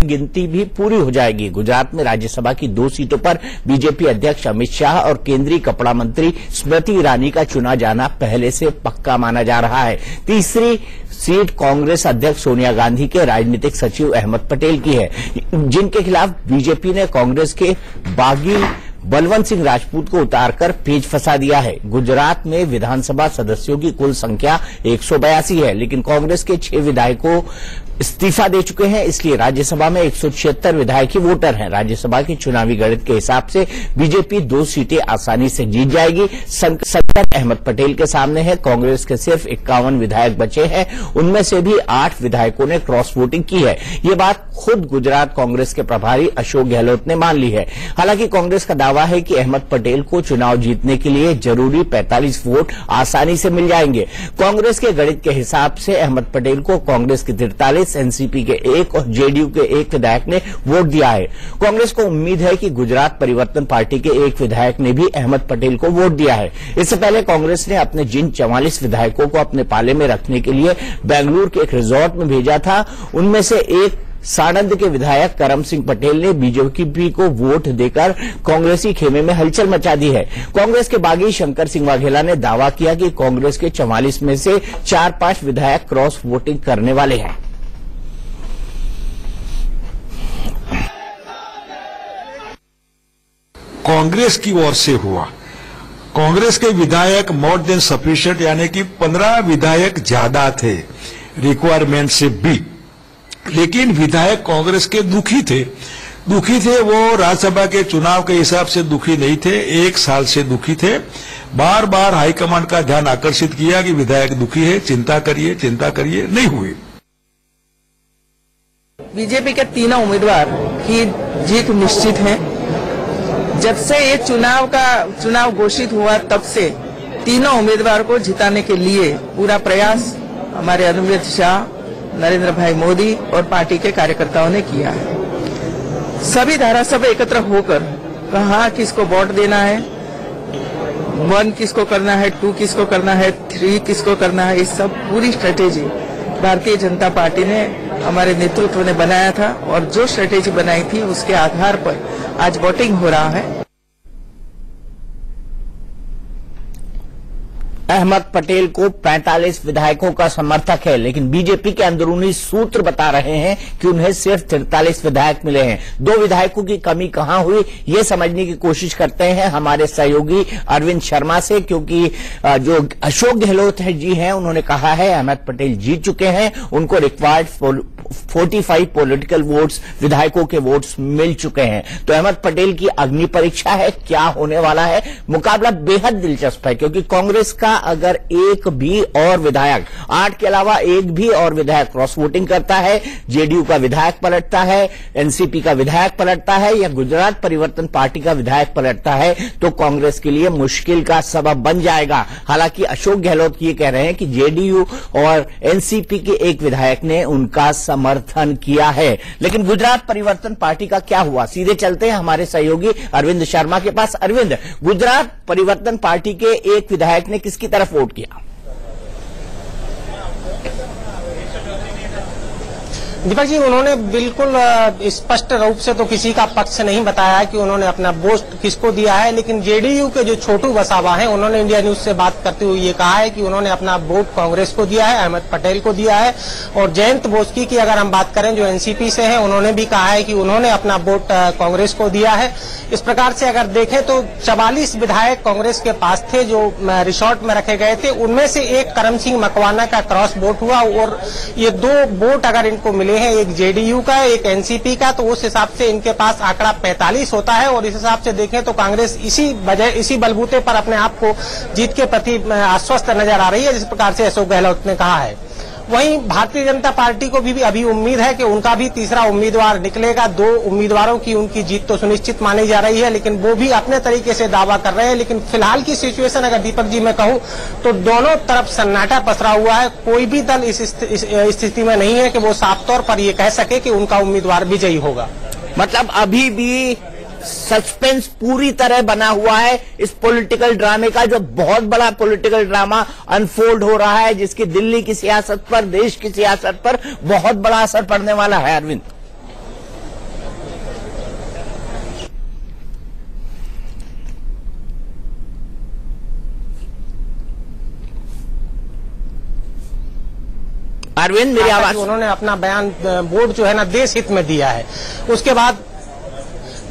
गिनती भी पूरी हो जाएगी। गुजरात में राज्यसभा की 2 सीटों पर बीजेपी अध्यक्ष अमित शाह और केंद्रीय कपड़ा मंत्री स्मृति ईरानी का चुना जाना पहले से पक्का माना जा रहा है। तीसरी सीट कांग्रेस अध्यक्ष सोनिया गांधी के राजनीतिक सचिव अहमद पटेल की है, जिनके खिलाफ बीजेपी ने कांग्रेस के बागी बलवंत सिंह राजपूत को उतारकर पेच फंसा दिया है। गुजरात में विधानसभा सदस्यों की कुल संख्या 182 है, लेकिन कांग्रेस के 6 विधायकों इस्तीफा दे चुके हैं, इसलिए राज्यसभा में 176 विधायक ही वोटर हैं। राज्यसभा की चुनावी गणित के हिसाब से बीजेपी 2 सीटें आसानी से जीत जाएगी। संकट अहमद पटेल के सामने है। कांग्रेस के सिर्फ 51 विधायक बचे हैं, उनमें से भी 8 विधायकों ने क्रॉस वोटिंग की है। ये बात खुद गुजरात कांग्रेस के प्रभारी अशोक गहलोत ने मान ली है। हालांकि कांग्रेस का दावा है कि अहमद पटेल को चुनाव जीतने के लिए जरूरी 45 वोट आसानी से मिल जाएंगे। कांग्रेस के गणित के हिसाब से अहमद पटेल को कांग्रेस के 43, एनसीपी के 1 और जेडीयू के 1 विधायक ने वोट दिया है। कांग्रेस को उम्मीद है कि गुजरात परिवर्तन पार्टी के 1 विधायक ने भी अहमद पटेल को वोट दिया है। इससे पहले कांग्रेस ने अपने जिन 44 विधायकों को अपने पाले में रखने के लिए बेंगलुरु के एक रिजॉर्ट में भेजा था, उनमें से एक साणंद के विधायक करम सिंह पटेल ने बीजेपी को वोट देकर कांग्रेसी खेमे में हलचल मचा दी है। कांग्रेस के बागी शंकर सिंह वाघेला ने दावा किया कि कांग्रेस के 44 में से 4-5 विधायक क्रॉस वोटिंग करने वाले हैं। कांग्रेस की ओर से हुआ, कांग्रेस के विधायक मोर देन सफिशिएंट, यानी कि 15 विधायक ज्यादा थे रिक्वायरमेंट से भी, लेकिन विधायक कांग्रेस के दुखी थे। वो राज्यसभा के चुनाव के हिसाब से दुखी नहीं थे, 1 साल से दुखी थे। बार बार हाईकमांड का ध्यान आकर्षित किया कि विधायक दुखी है, चिंता करिए, नहीं हुई। बीजेपी के तीनों उम्मीदवार की जीत निश्चित है। जब से ये चुनाव घोषित हुआ, तब से तीनों उम्मीदवार को जिताने के लिए पूरा प्रयास हमारे अमित शाह, नरेंद्र भाई मोदी और पार्टी के कार्यकर्ताओं ने किया है। सभी धारासभ्य एकत्र होकर कहा किसको वोट देना है, 1 किसको करना है, 2 किसको करना है, 3 किसको करना है, ये सब पूरी स्ट्रेटेजी भारतीय जनता पार्टी ने, हमारे नेतृत्व ने बनाया था और जो स्ट्रेटेजी बनाई थी उसके आधार पर आज वोटिंग हो रहा है। अहमद पटेल को 45 विधायकों का समर्थक है, लेकिन बीजेपी के अंदरूनी सूत्र बता रहे हैं कि उन्हें सिर्फ 43 विधायक मिले हैं। 2 विधायकों की कमी कहां हुई, ये समझने की कोशिश करते हैं हमारे सहयोगी अरविंद शर्मा से, क्योंकि जो अशोक गहलोत जी हैं, उन्होंने कहा है अहमद पटेल जीत चुके हैं, उनको रिक्वायर्ड 45 पॉलिटिकल वोट्स, विधायकों के वोट्स मिल चुके हैं। तो अहमद पटेल की अग्नि परीक्षा है, क्या होने वाला है। मुकाबला बेहद दिलचस्प है, क्योंकि कांग्रेस का अगर एक भी और विधायक, 8 के अलावा एक भी और विधायक क्रॉस वोटिंग करता है, जेडीयू का विधायक पलटता है, एनसीपी का विधायक पलटता है या गुजरात परिवर्तन पार्टी का विधायक पलटता है, तो कांग्रेस के लिए मुश्किल का सबब बन जाएगा। हालांकि अशोक गहलोत ये कह रहे हैं कि जेडीयू और एनसीपी के एक विधायक ने उनका समर्थन किया है। लेकिन गुजरात परिवर्तन पार्टी का क्या हुआ, सीधे चलते हैं हमारे सहयोगी अरविंद शर्मा के पास। अरविंद, गुजरात परिवर्तन पार्टी के एक विधायक ने किसकी तरफ वोट किया? दीपक जी, उन्होंने बिल्कुल स्पष्ट रूप से तो किसी का पक्ष नहीं बताया कि उन्होंने अपना वोट किसको दिया है, लेकिन जेडीयू के जो छोटू वसावा हैं, उन्होंने इंडिया न्यूज से बात करते हुए ये कहा है कि उन्होंने अपना वोट कांग्रेस को दिया है, अहमद पटेल को दिया है। और जयंत बोस्की की अगर हम बात करें, जो एनसीपी से हैं, उन्होंने भी कहा है कि उन्होंने अपना वोट कांग्रेस को दिया है। इस प्रकार से अगर देखें तो 44 विधायक कांग्रेस के पास थे जो रिसोर्ट में रखे गए थे, उनमें से एक करम सिंह मकवाना का क्रॉस वोट हुआ और ये 2 वोट अगर इनको मिले हैं, एक जेडीयू का एक एनसीपी का, तो उस हिसाब से इनके पास आंकड़ा 45 होता है। और इस हिसाब से देखें तो कांग्रेस इसी बलबूते पर अपने आप को जीत के प्रति आश्वस्त नजर आ रही है, जिस प्रकार से अशोक गहलोत ने कहा है। वहीं भारतीय जनता पार्टी को भी अभी उम्मीद है कि उनका भी तीसरा उम्मीदवार निकलेगा। 2 उम्मीदवारों की उनकी जीत तो सुनिश्चित मानी जा रही है, लेकिन वो भी अपने तरीके से दावा कर रहे हैं। लेकिन फिलहाल की सिचुएशन अगर दीपक जी मैं कहूं तो दोनों तरफ सन्नाटा पसरा हुआ है। कोई भी दल इस स्थिति में नहीं है कि वो साफ तौर पर ये कह सके कि उनका उम्मीदवार विजयी होगा। मतलब अभी भी सस्पेंस पूरी तरह बना हुआ है इस पॉलिटिकल ड्रामे का, जो बहुत बड़ा पॉलिटिकल ड्रामा अनफोल्ड हो रहा है, जिसकी दिल्ली की सियासत पर, देश की सियासत पर बहुत बड़ा असर पड़ने वाला है। अरविंद, अरविंद मेरी आवाज, उन्होंने अपना बयान वोट जो है ना देश हित में दिया है। उसके बाद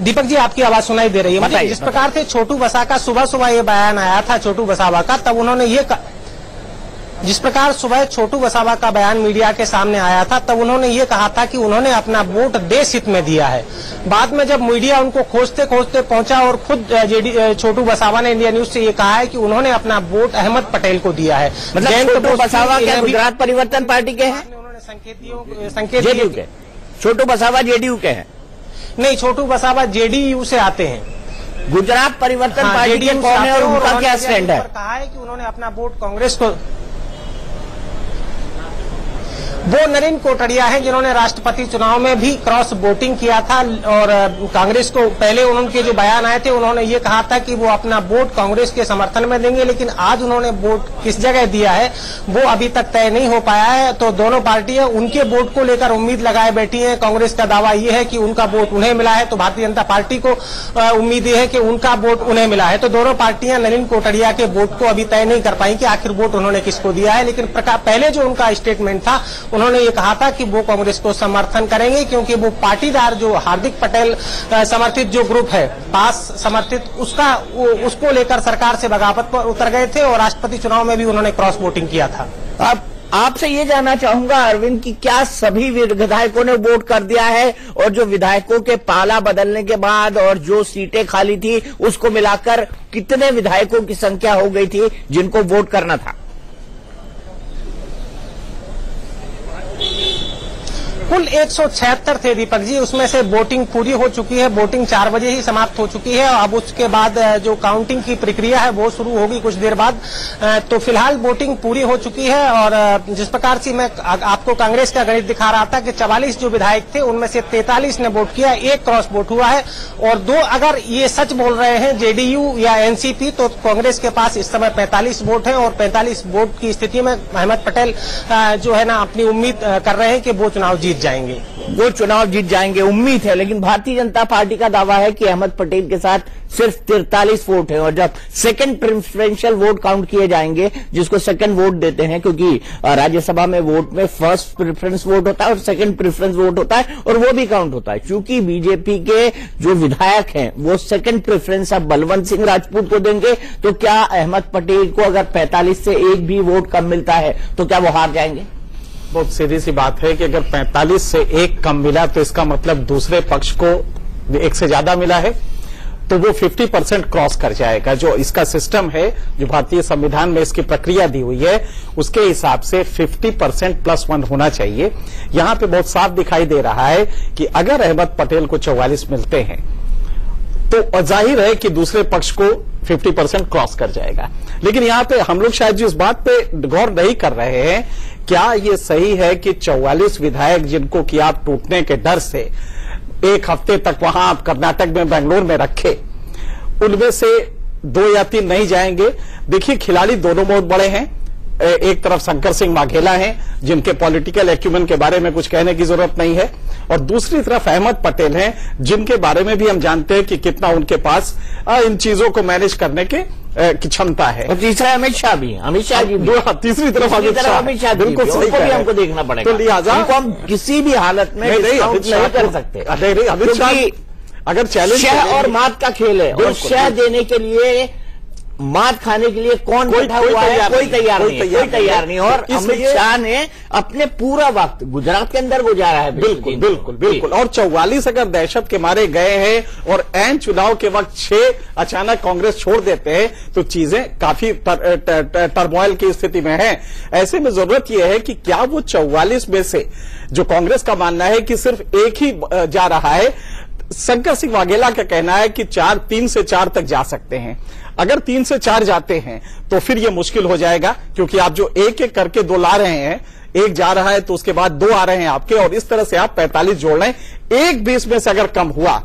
दीपक जी आपकी आवाज सुनाई दे रही है। मतलब जिस प्रकार से छोटू बसा का सुबह सुबह ये बयान आया था छोटू वसावा का, तब उन्होंने जिस प्रकार सुबह छोटू वसावा का बयान मीडिया के सामने आया था, तब उन्होंने ये कहा था कि उन्होंने अपना वोट देश हित में दिया है। बाद में जब मीडिया उनको खोजते खोजते पहुंचा और खुद छोटू वसावा ने इंडिया न्यूज से ये कहा है कि उन्होंने अपना वोट अहमद पटेल को दिया है। मतलब छोटू वसावा क्या गुजरात परिवर्तन पार्टी के हैं? उन्होंने संकेत जेडीयू के। छोटू वसावा जेडीयू के हैं? नहीं, छोटू वसावा जेडीयू से आते हैं। गुजरात परिवर्तन पार्टी के कौन है और उनका क्या स्टैंड है? कहा है कि उन्होंने अपना वोट कांग्रेस को, वो नरेंद्र कोटड़िया हैं जिन्होंने राष्ट्रपति चुनाव में भी क्रॉस वोटिंग किया था और कांग्रेस को पहले उनके जो बयान आए थे उन्होंने ये कहा था कि वो अपना वोट कांग्रेस के समर्थन में देंगे, लेकिन आज उन्होंने वोट किस जगह दिया है वो अभी तक तय नहीं हो पाया है। तो दोनों पार्टियां उनके वोट को लेकर उम्मीद लगाए बैठी हैं। कांग्रेस का दावा ये है कि उनका वोट उन्हें मिला है, तो भारतीय जनता पार्टी को उम्मीद ये है कि उनका वोट उन्हें मिला है। तो दोनों पार्टियां नरेंद्र कोटड़िया के वोट को अभी तय नहीं कर पाई कि आखिर वोट उन्होंने किसको दिया है। लेकिन पहले जो उनका स्टेटमेंट था उन्होंने ये कहा था कि वो कांग्रेस को समर्थन करेंगे, क्योंकि वो पाटीदार जो हार्दिक पटेल समर्थित जो ग्रुप है पास समर्थित उसको लेकर सरकार से बगावत पर उतर गए थे और राष्ट्रपति चुनाव में भी उन्होंने क्रॉस वोटिंग किया था। अब आपसे ये जानना चाहूंगा अरविंद कि क्या सभी विधायकों ने वोट कर दिया है और जो विधायकों के पाला बदलने के बाद और जो सीटें खाली थी उसको मिलाकर कितने विधायकों की संख्या हो गई थी जिनको वोट करना था? कुल 176 थे दीपक जी, उसमें से वोटिंग पूरी हो चुकी है। वोटिंग 4 बजे ही समाप्त हो चुकी है। अब उसके बाद जो काउंटिंग की प्रक्रिया है वो शुरू होगी कुछ देर बाद। तो फिलहाल वोटिंग पूरी हो चुकी है और जिस प्रकार से मैं आपको कांग्रेस का गणित दिखा रहा था कि 44 जो विधायक थे उनमें से 43 ने वोट किया, 1 क्रॉस वोट हुआ है और 2 अगर ये सच बोल रहे हैं जेडीयू या एनसीपी तो कांग्रेस के पास इस समय 45 वोट है और 45 वोट की स्थिति में अहमद पटेल जो है ना अपनी उम्मीद कर रहे हैं कि वो चुनाव जीत जाएंगे। वो चुनाव जीत जाएंगे, उम्मीद है। लेकिन भारतीय जनता पार्टी का दावा है कि अहमद पटेल के साथ सिर्फ 43 वोट है और जब सेकंड प्रेफरेंशियल वोट काउंट किए जाएंगे, जिसको सेकंड वोट देते हैं, क्योंकि राज्यसभा में वोट में फर्स्ट प्रेफरेंस वोट होता है और सेकंड प्रेफरेंस वोट होता है और वो भी काउंट होता है। क्योंकि बीजेपी के जो विधायक हैं वो सेकंड प्रेफरेंस अब बलवंत सिंह राजपूत को देंगे, तो क्या अहमद पटेल को अगर 45 से 1 भी वोट कम मिलता है तो क्या वो हार जाएंगे? बहुत सीधी सी बात है कि अगर 45 से 1 कम मिला तो इसका मतलब दूसरे पक्ष को 1 से ज्यादा मिला है, तो वो 50% क्रॉस कर जाएगा। जो इसका सिस्टम है, जो भारतीय संविधान में इसकी प्रक्रिया दी हुई है, उसके हिसाब से 50% +1 होना चाहिए। यहां पे बहुत साफ दिखाई दे रहा है कि अगर अहमद पटेल को 44 मिलते हैं तो जाहिर है कि दूसरे पक्ष को 50% क्रॉस कर जाएगा। लेकिन यहां पे हम लोग शायद इस बात पे गौर नहीं कर रहे हैं, क्या ये सही है कि 44 विधायक जिनको कि आप टूटने के डर से 1 हफ्ते तक वहां आप कर्नाटक में बेंगलोर में रखे, उनमें से 2 या 3 नहीं जाएंगे? देखिए, खिलाड़ी दोनों बहुत बड़े हैं। एक तरफ शंकर सिंह वाघेला हैं जिनके पॉलिटिकल एक्यूमेंट के बारे में कुछ कहने की जरूरत नहीं है, और दूसरी तरफ अहमद पटेल हैं जिनके बारे में भी हम जानते हैं कि कितना उनके पास इन चीजों को मैनेज करने की क्षमता है। और तीसरा अमित शाह भी, अमित शाह जी भी, तीसरी तरफ अमित शाह, बिल्कुल सही भी हमको देखना पड़ेगा। तो लिहाजा हम किसी भी हालत में डिस्काउंट नहीं कर सकते। अमित शाह अगर चैलेंज शह और मात का खेल है और शह देने के लिए मात खाने के लिए कौन बैठा हुआ है? कोई तैयार नहीं। और अमित शाह ने अपने पूरा वक्त गुजरात के अंदर गुजारा है। बिल्कुल। और 44 अगर दहशत के मारे गए हैं और ऐन चुनाव के वक्त 6 अचानक कांग्रेस छोड़ देते हैं तो चीजें काफी टर्मोइल की स्थिति में हैं। ऐसे में जरूरत यह है कि क्या वो 44 में से, जो कांग्रेस का मानना है कि सिर्फ 1 ही जा रहा है, शंकर सिंह वाघेला का कहना है कि 3 से 4 तक जा सकते हैं। अगर 3 से 4 जाते हैं तो फिर यह मुश्किल हो जाएगा, क्योंकि आप जो 1-1 करके 2 ला रहे हैं, 1 जा रहा है तो उसके बाद 2 आ रहे हैं आपके, और इस तरह से आप 45 जोड़ रहे हैं। 1 20 में से अगर कम हुआ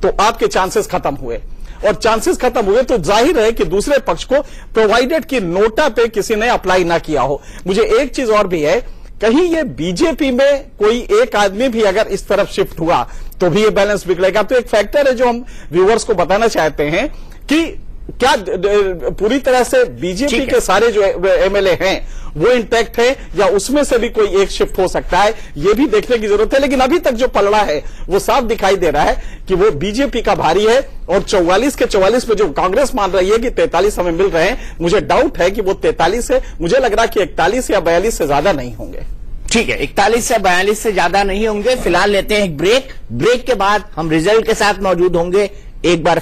तो आपके चांसेस खत्म हुए, और चांसेस खत्म हुए तो जाहिर है कि दूसरे पक्ष को, प्रोवाइडेड कि नोटा पे किसी ने अप्लाई ना किया हो। मुझे एक चीज और भी है, कहीं ये बीजेपी में कोई एक आदमी भी अगर इस तरफ शिफ्ट हुआ तो भी ये बैलेंस बिगड़ेगा। तो एक फैक्टर है जो हम व्यूअर्स को बताना चाहते हैं कि क्या पूरी तरह से बीजेपी के सारे जो एमएलए हैं वो इंटैक्ट है या उसमें से भी कोई एक शिफ्ट हो सकता है, ये भी देखने की जरूरत है। लेकिन अभी तक जो पलड़ा है वो साफ दिखाई दे रहा है कि वो बीजेपी का भारी है और 44 के 44 पे जो कांग्रेस मान रही है कि 43 हमें मिल रहे हैं, मुझे डाउट है कि वो 43 है। मुझे लग रहा है कि 41 या 42 से ज्यादा नहीं होंगे। ठीक है, 41 से 42 से ज्यादा नहीं होंगे। फिलहाल लेते हैं एक ब्रेक के बाद हम रिजल्ट के साथ मौजूद होंगे। एक बार